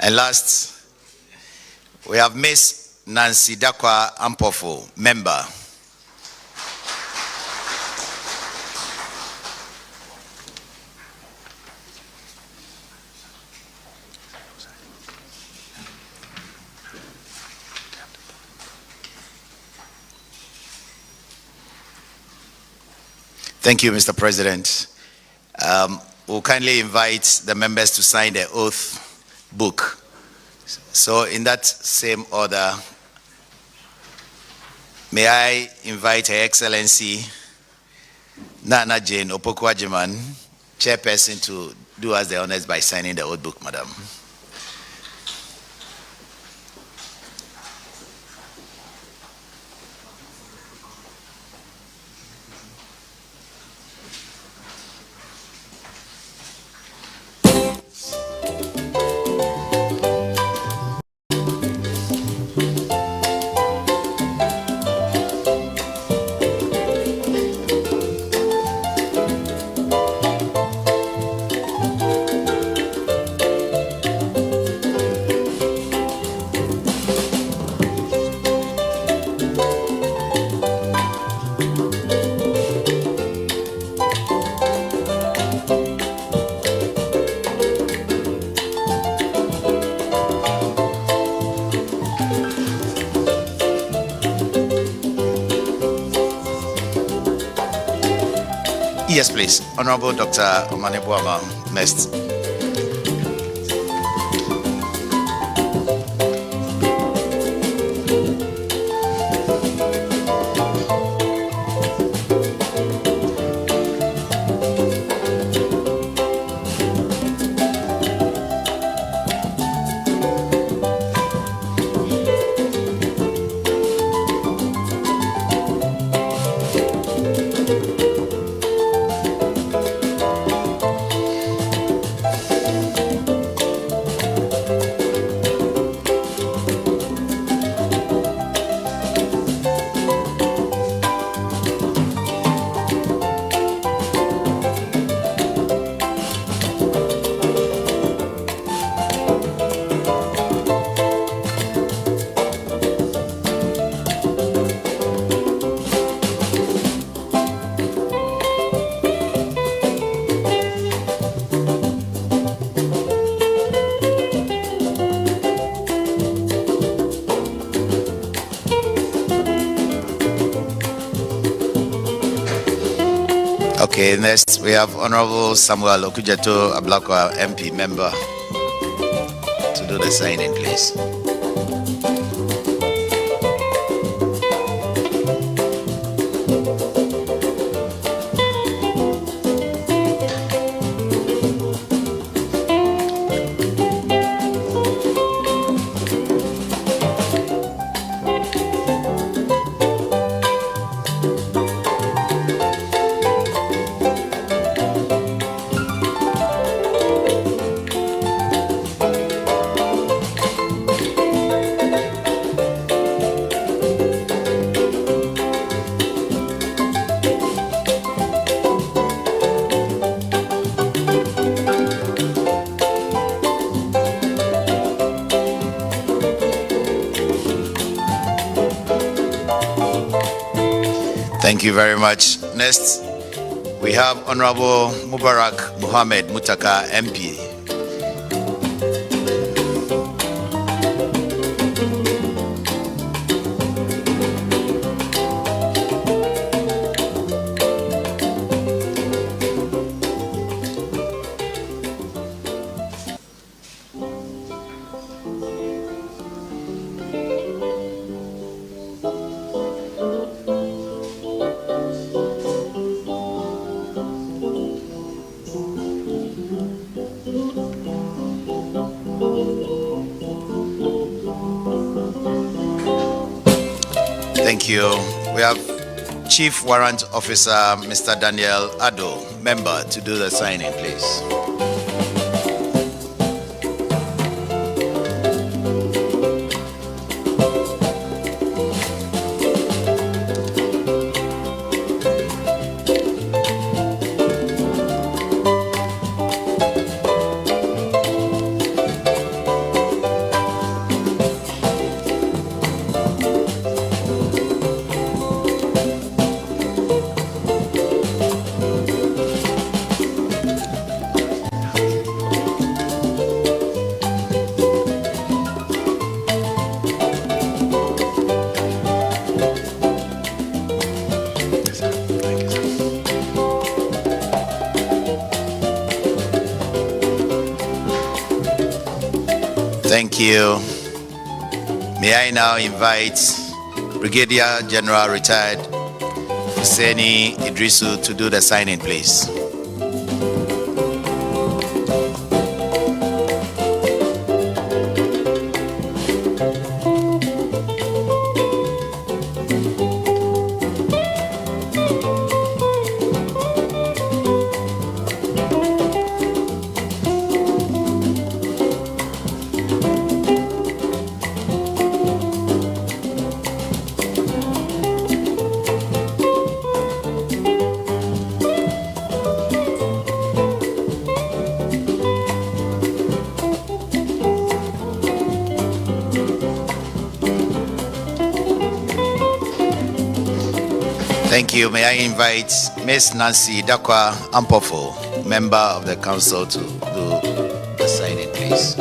And last, we have Miss Nancy Dakwa Ampofo, member. Thank you, Mr. President. We'll kindly invite the members to sign the oath book. So in that same order, may I invite Her Excellency Nana Jane Opoku-Agyeman, chairperson, to do us the honors by signing the oath book, madam. Yes, please. Honorable Dr. Omane Boamah, next. Okay, next we have Honorable Samuel Okujeto Ablakwa, MP, member, to do the signing, please. Thank you very much. Next, we have Honorable Mubarak Muhammad Mutaka, MP. Thank you. We have Chief Warrant Officer Mr. Daniel Ado, member, to do the signing, please. Thank you. May I now invite Brigadier General Retired Hussaini Idrisu to do the signing, please. Thank you. May I invite Ms. Nancy Dakwa Ampofo, member of the council, to do the signing, please.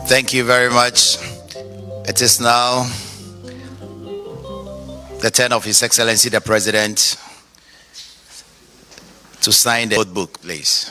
Thank you very much. It is now the turn of His Excellency the President to sign the oath book, please.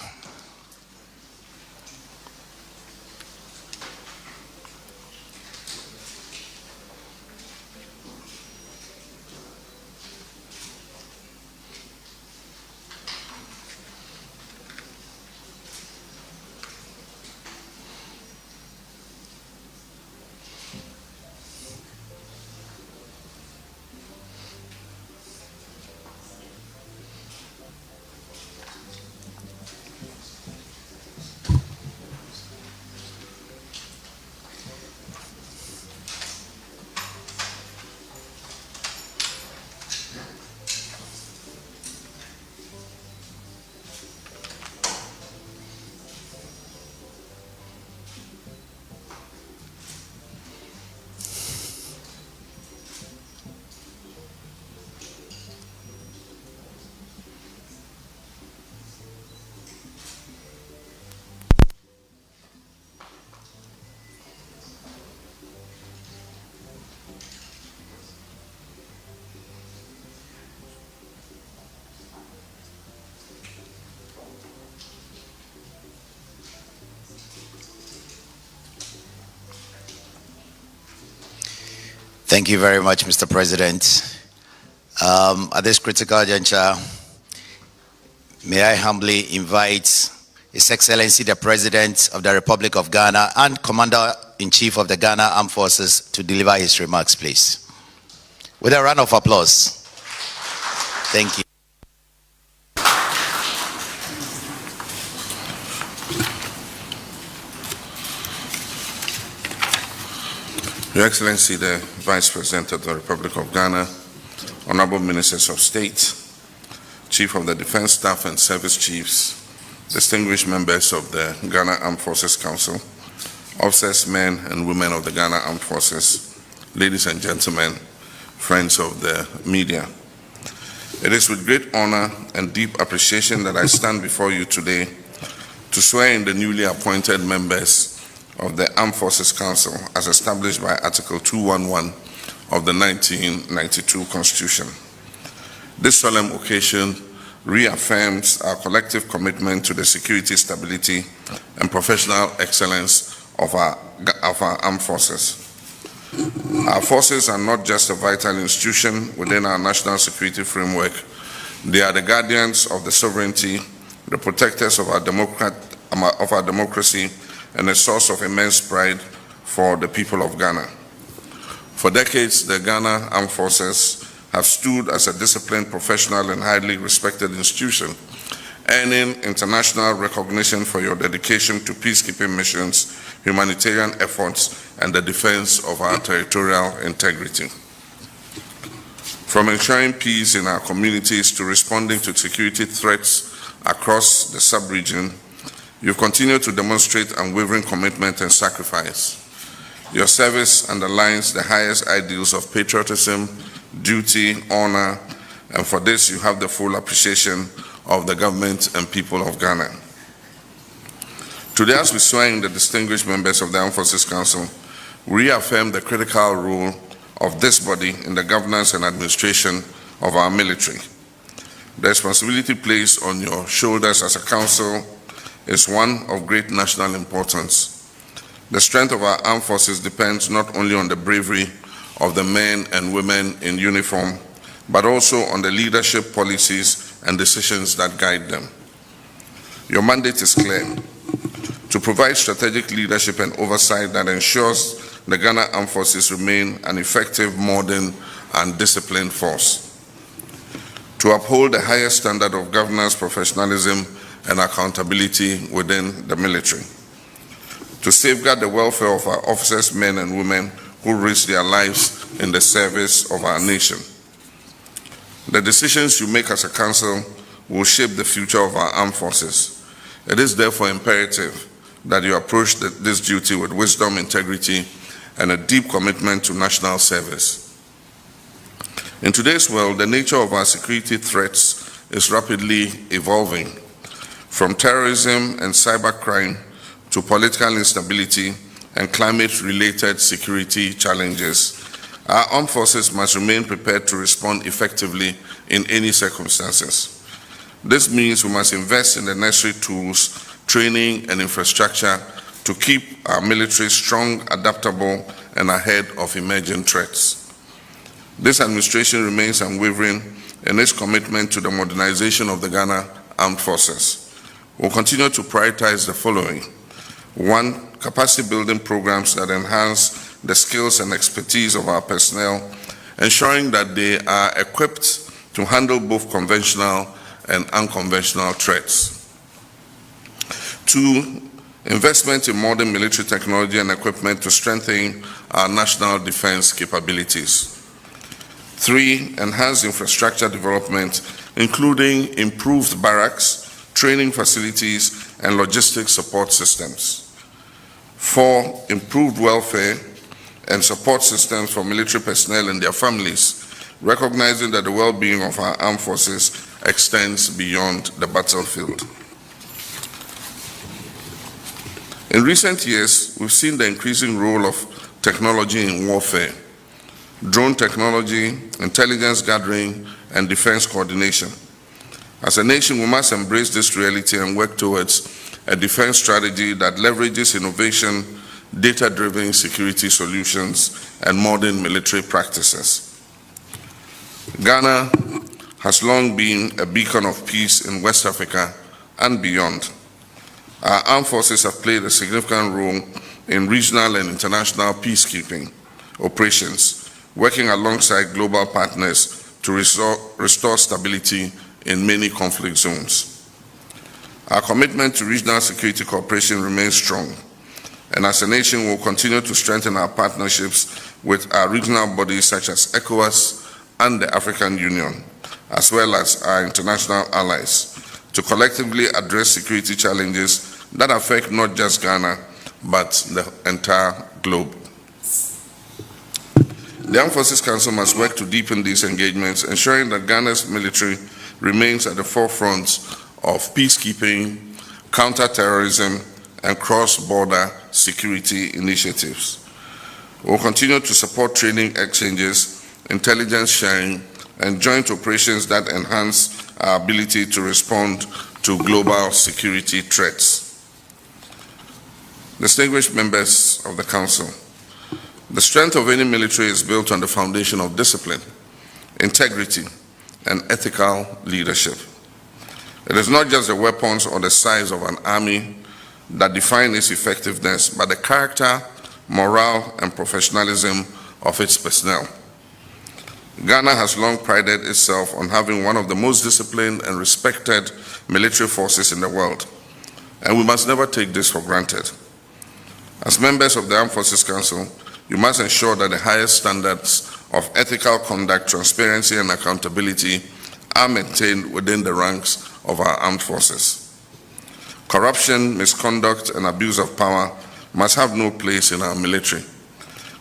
Thank you very much, Mr. President. At this critical juncture, may I humbly invite His Excellency the President of the Republic of Ghana and Commander-in-Chief of the Ghana Armed Forces to deliver his remarks, please. With a round of applause. Thank you. Your Excellency, the Vice President of the Republic of Ghana, Honorable Ministers of State, Chief of the Defense Staff and Service Chiefs, distinguished members of the Ghana Armed Forces Council, officers, men and women of the Ghana Armed Forces, ladies and gentlemen, friends of the media. It is with great honor and deep appreciation that I stand before you today to swear in the newly appointed members of the Armed Forces Council as established by Article 211 of the 1992 Constitution. This solemn occasion reaffirms our collective commitment to the security, stability, and professional excellence of our armed forces. Our forces are not just a vital institution within our national security framework. They are the guardians of the sovereignty, the protectors of our democracy, and a source of immense pride for the people of Ghana. For decades, the Ghana Armed Forces have stood as a disciplined, professional, and highly respected institution, earning international recognition for your dedication to peacekeeping missions, humanitarian efforts, and the defense of our territorial integrity. From ensuring peace in our communities to responding to security threats across the sub-region, you've continued to demonstrate unwavering commitment and sacrifice. Your service underlines the highest ideals of patriotism, duty, honor, and for this you have the full appreciation of the government and people of Ghana. Today, as we swear in the distinguished members of the Armed Forces Council, we reaffirm the critical role of this body in the governance and administration of our military. The responsibility placed on your shoulders as a council is one of great national importance. The strength of our armed forces depends not only on the bravery of the men and women in uniform, but also on the leadership, policies, and decisions that guide them. Your mandate is clear: to provide strategic leadership and oversight that ensures the Ghana Armed Forces remain an effective, modern, and disciplined force. To uphold the highest standard of governance, professionalism, and accountability within the military. To safeguard the welfare of our officers, men and women who risk their lives in the service of our nation. The decisions you make as a council will shape the future of our armed forces. It is therefore imperative that you approach this duty with wisdom, integrity, and a deep commitment to national service. In today's world, the nature of our security threats is rapidly evolving. From terrorism and cybercrime to political instability and climate-related security challenges, our armed forces must remain prepared to respond effectively in any circumstances. This means we must invest in the necessary tools, training, and infrastructure to keep our military strong, adaptable, and ahead of emerging threats. This administration remains unwavering in its commitment to the modernization of the Ghana Armed Forces. We'll continue to prioritize the following. 1, capacity building programs that enhance the skills and expertise of our personnel, ensuring that they are equipped to handle both conventional and unconventional threats. 2, investment in modern military technology and equipment to strengthen our national defense capabilities. 3, enhanced infrastructure development, including improved barracks, training facilities, and logistics support systems. 4, improved welfare and support systems for military personnel and their families, recognizing that the well-being of our armed forces extends beyond the battlefield. In recent years, we've seen the increasing role of technology in warfare, drone technology, intelligence gathering, and defense coordination. As a nation, we must embrace this reality and work towards a defense strategy that leverages innovation, data-driven security solutions, and modern military practices. Ghana has long been a beacon of peace in West Africa and beyond. Our armed forces have played a significant role in regional and international peacekeeping operations, working alongside global partners to restore stability in many conflict zones. Our commitment to regional security cooperation remains strong, and as a nation, we will continue to strengthen our partnerships with our regional bodies such as ECOWAS and the African Union, as well as our international allies, to collectively address security challenges that affect not just Ghana, but the entire globe. The Armed Forces Council must work to deepen these engagements, ensuring that Ghana's military remains at the forefront of peacekeeping, counter-terrorism, and cross-border security initiatives. We will continue to support training exchanges, intelligence sharing, and joint operations that enhance our ability to respond to global security threats. Distinguished members of the Council, the strength of any military is built on the foundation of discipline, integrity, and ethical leadership. It is not just the weapons or the size of an army that define its effectiveness, but the character, morale, and professionalism of its personnel. Ghana has long prided itself on having one of the most disciplined and respected military forces in the world, and we must never take this for granted. As members of the Armed Forces Council, you must ensure that the highest standards of ethical conduct, transparency, and accountability are maintained within the ranks of our armed forces. Corruption, misconduct, and abuse of power must have no place in our military.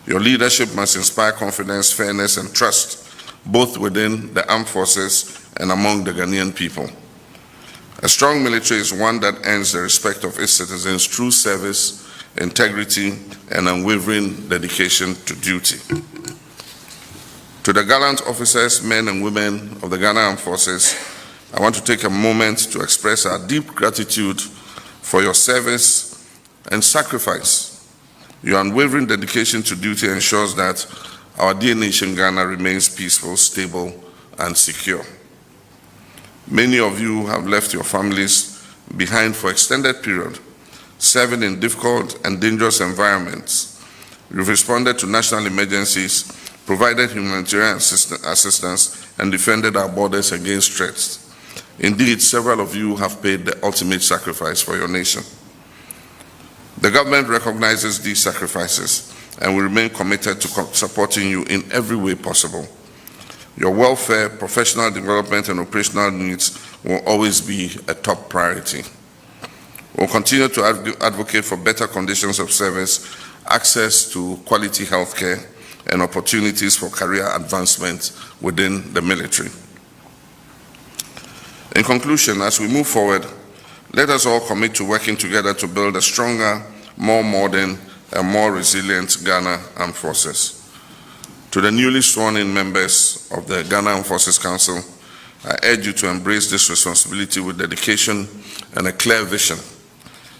Your leadership must inspire confidence, fairness, and trust, both within the armed forces and among the Ghanaian people. A strong military is one that earns the respect of its citizens through service, integrity, and unwavering dedication to duty. To the gallant officers, men and women of the Ghana Armed Forces, I want to take a moment to express our deep gratitude for your service and sacrifice. Your unwavering dedication to duty ensures that our dear nation Ghana remains peaceful, stable, and secure. Many of you have left your families behind for extended period, serving in difficult and dangerous environments. You've responded to national emergencies, provided humanitarian assistance, and defended our borders against threats. Indeed, several of you have paid the ultimate sacrifice for your nation. The government recognizes these sacrifices and will remain committed to supporting you in every way possible. Your welfare, professional development, and operational needs will always be a top priority. We'll continue to advocate for better conditions of service, access to quality healthcare, and opportunities for career advancement within the military. In conclusion, as we move forward, let us all commit to working together to build a stronger, more modern, and more resilient Ghana Armed Forces. To the newly sworn-in members of the Ghana Armed Forces Council, I urge you to embrace this responsibility with dedication and a clear vision.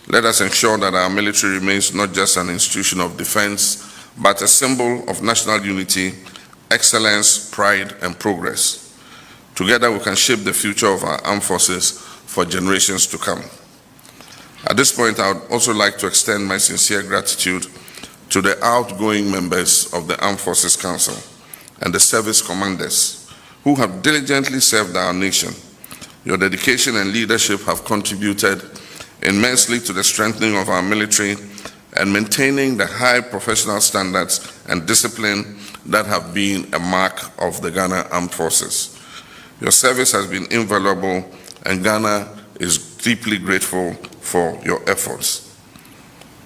Let us ensure that our military remains not just an institution of defense, but a symbol of national unity, excellence, pride, and progress. Together, we can shape the future of our armed forces for generations to come. At this point, I would also like to extend my sincere gratitude to the outgoing members of the Armed Forces Council and the service commanders who have diligently served our nation. Your dedication and leadership have contributed immensely to the strengthening of our military and maintaining the high professional standards and discipline that have been a mark of the Ghana Armed Forces. Your service has been invaluable, and Ghana is deeply grateful for your efforts.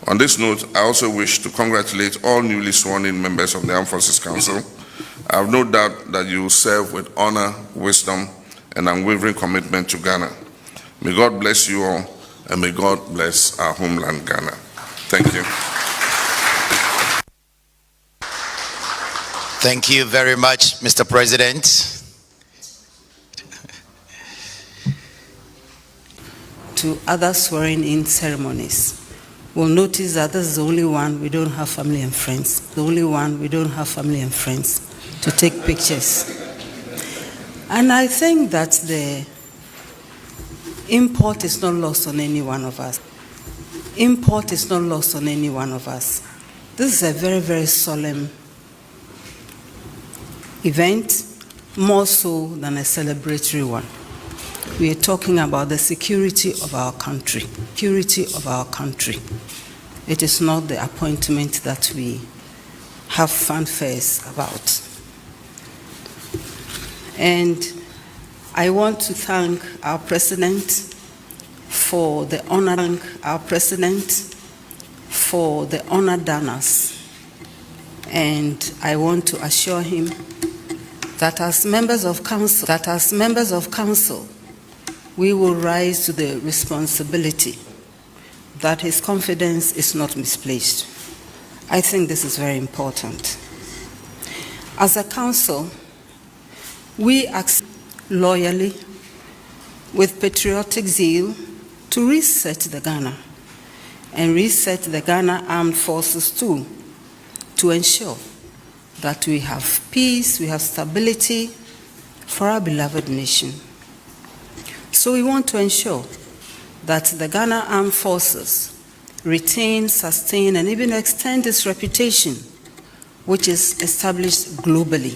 On this note, I also wish to congratulate all newly sworn-in members of the Armed Forces Council. I have no doubt that you will serve with honor, wisdom, and unwavering commitment to Ghana. May God bless you all, and may God bless our homeland, Ghana. Thank you. Thank you very much, Mr. President. To other swearing-in ceremonies, we'll notice that this is the only one we don't have family and friends. The only one we don't have family and friends to take pictures. And I think that the import is not lost on any one of us. Import is not lost on any one of us. This is a very, very solemn event, more so than a celebratory one. We are talking about the security of our country. Security of our country. It is not the appointment that we have fanfares about. And I want to thank our President for the honor, done us. And I want to assure him that as members of council, we will rise to the responsibility that his confidence is not misplaced. I think this is very important. As a council, we act loyally, with patriotic zeal, to reset the Ghana and reset the Ghana Armed Forces too, to ensure that we have peace, we have stability for our beloved nation. So we want to ensure that the Ghana Armed Forces retain, sustain, and even extend its reputation which is established globally.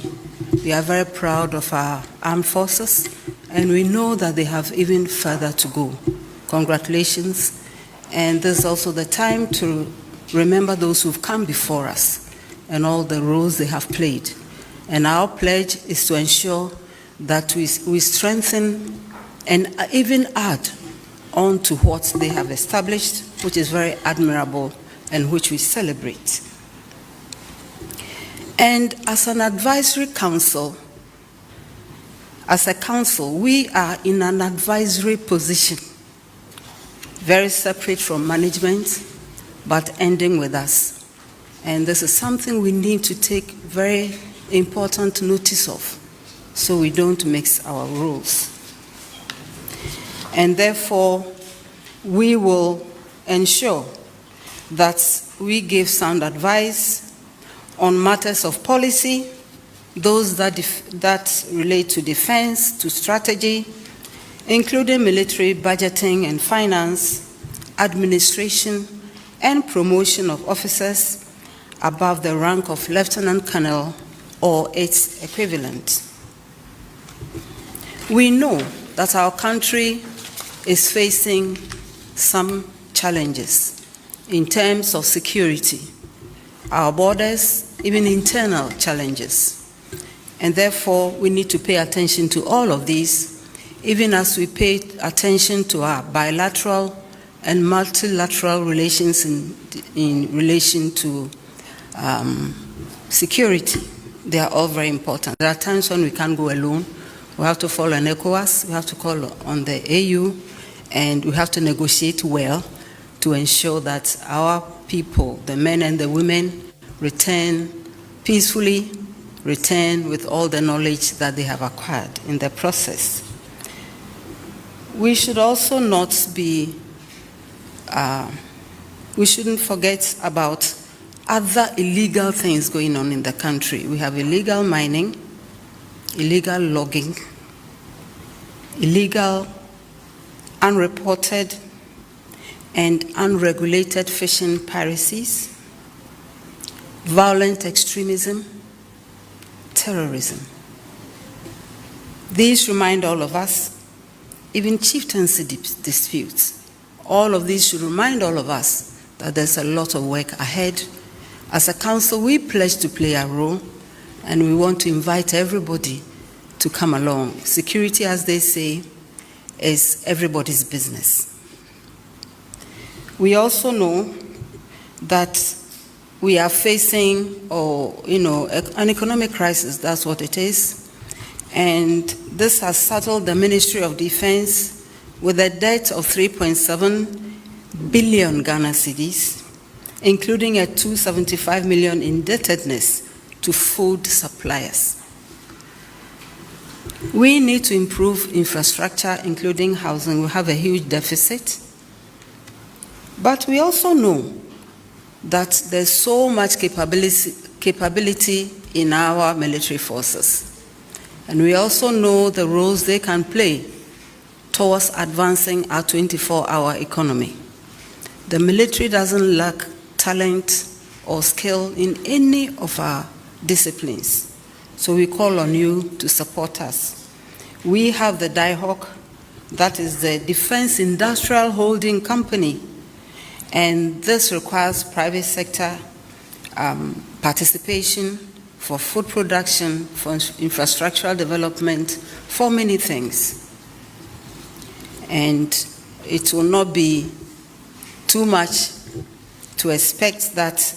We are very proud of our armed forces, and we know that they have even further to go. Congratulations. And this is also the time to remember those who've come before us and all the roles they have played. And our pledge is to ensure that we strengthen and even add on to what they have established, which is very admirable and which we celebrate. And as an advisory council, as a council, we are in an advisory position, very separate from management, but ending with us. And this is something we need to take very important notice of, so we don't mix our roles. And therefore, we will ensure that we give sound advice on matters of policy, those that relate to defense, to strategy, including military budgeting and finance, administration, and promotion of officers above the rank of lieutenant colonel or its equivalent. We know that our country is facing some challenges in terms of security, our borders, even internal challenges. And therefore, we need to pay attention to all of these, even as we pay attention to our bilateral and multilateral relations in relation to security. They are all very important. There are times when we can't go alone. We have to follow an ECOWAS, we have to call on the AU, and we have to negotiate well to ensure that our people, the men and the women, return peacefully, return with all the knowledge that they have acquired in the process. We should also not be, we shouldn't forget about other illegal things going on in the country. We have illegal mining, illegal logging, illegal, unreported, and unregulated fishing piracies, violent extremism, terrorism. These remind all of us, even chieftaincy disputes, all of these should remind all of us that there's a lot of work ahead. As a council, we pledge to play a role, and we want to invite everybody to come along. Security, as they say, is everybody's business. We also know that we are facing, an economic crisis, that's what it is. And this has saddled the Ministry of Defense with a debt of 3.7 billion Ghana cedis, including a 275 million indebtedness to food suppliers. We need to improve infrastructure, including housing. We have a huge deficit. But we also know that there's so much capability in our military forces. And we also know the roles they can play towards advancing our 24-hour economy. The military doesn't lack talent or skill in any of our disciplines. So we call on you to support us. We have the DIHOC, that is the Defense Industrial Holding Company, and this requires private sector participation for food production, for infrastructural development, for many things. And it will not be too much to expect that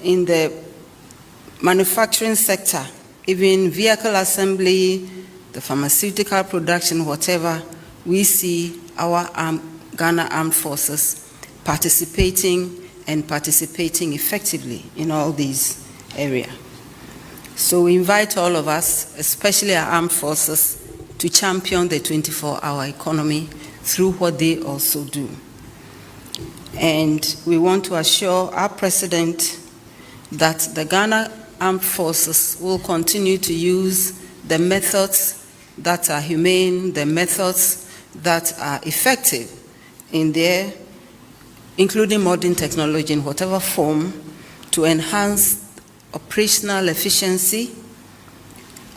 in the manufacturing sector, even vehicle assembly, the pharmaceutical production, whatever, we see our Ghana Armed Forces participating effectively in all these areas. So we invite all of us, especially our armed forces, to champion the 24-hour economy through what they also do. And we want to assure our president that the Ghana Armed Forces will continue to use the methods that are humane, the methods that are effective in their, including modern technology in whatever form, to enhance operational efficiency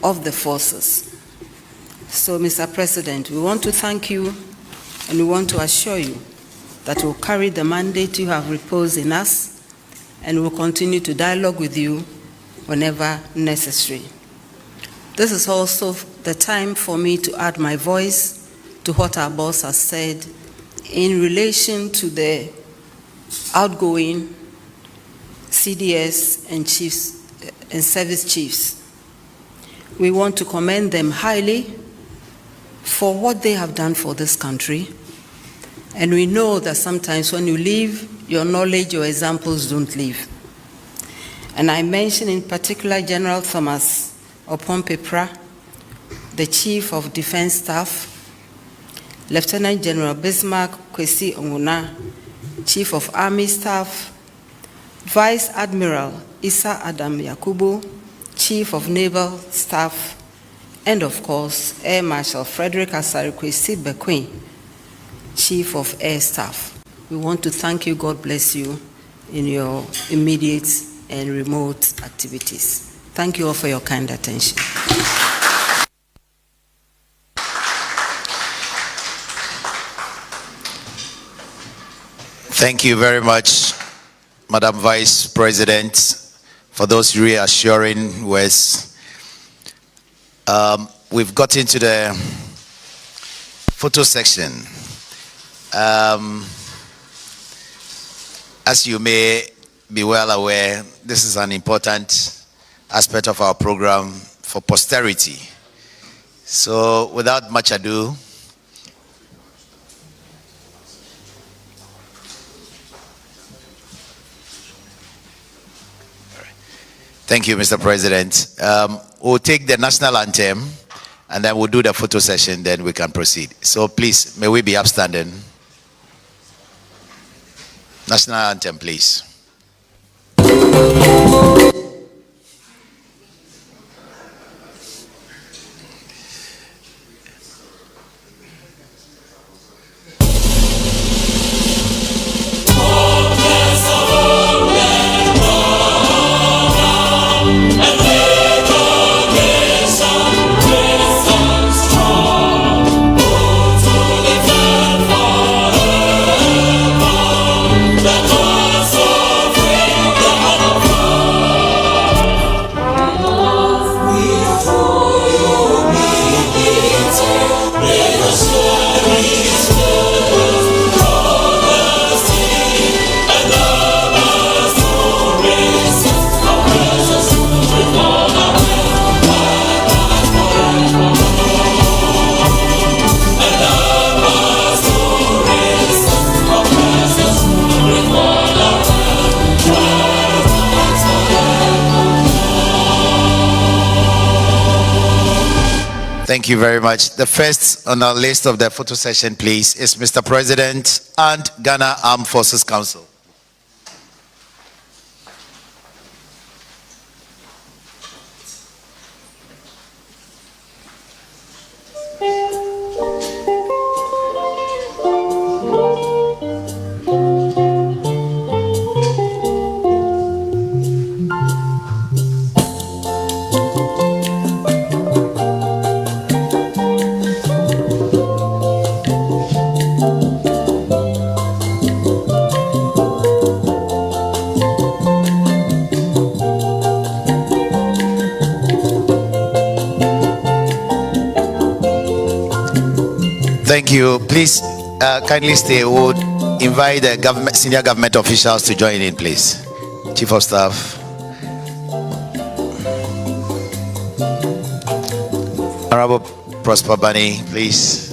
of the forces. So, Mr. President, we want to thank you and we want to assure you that we'll carry the mandate you have reposed in us and we'll continue to dialogue with you whenever necessary. This is also the time for me to add my voice to what our boss has said in relation to the outgoing CDS and chiefs and service chiefs. We want to commend them highly for what they have done for this country. And we know that sometimes when you leave, your knowledge, your examples don't leave. And I mention in particular General Thomas Opompepra, the Chief of Defense Staff, Lieutenant General Bismarck Kwesi Onguna, Chief of Army Staff, Vice Admiral Issa Adam Yakubu, Chief of Naval Staff, and of course, Air Marshal Frederick Asari Kwesi Bekwin, Chief of Air Staff. We want to thank you, God bless you, in your immediate and remote activities. Thank you all for your kind attention. Thank you very much, Madam Vice President, for those reassuring words. We've got into the photo section. As you may be well aware, this is an important aspect of our program for posterity. So without much ado, thank you, Mr. President. We'll take the national anthem and then we'll do the photo session, then we can proceed. So please, may we be upstanding. National anthem, please. Thank you very much. The first on our list of the photo session, please, is Mr. President and Ghana Armed Forces Council. Thank you. Please kindly stay. We would invite the senior government officials to join in, please. Chief of Staff. Honorable Prosper Bani, please.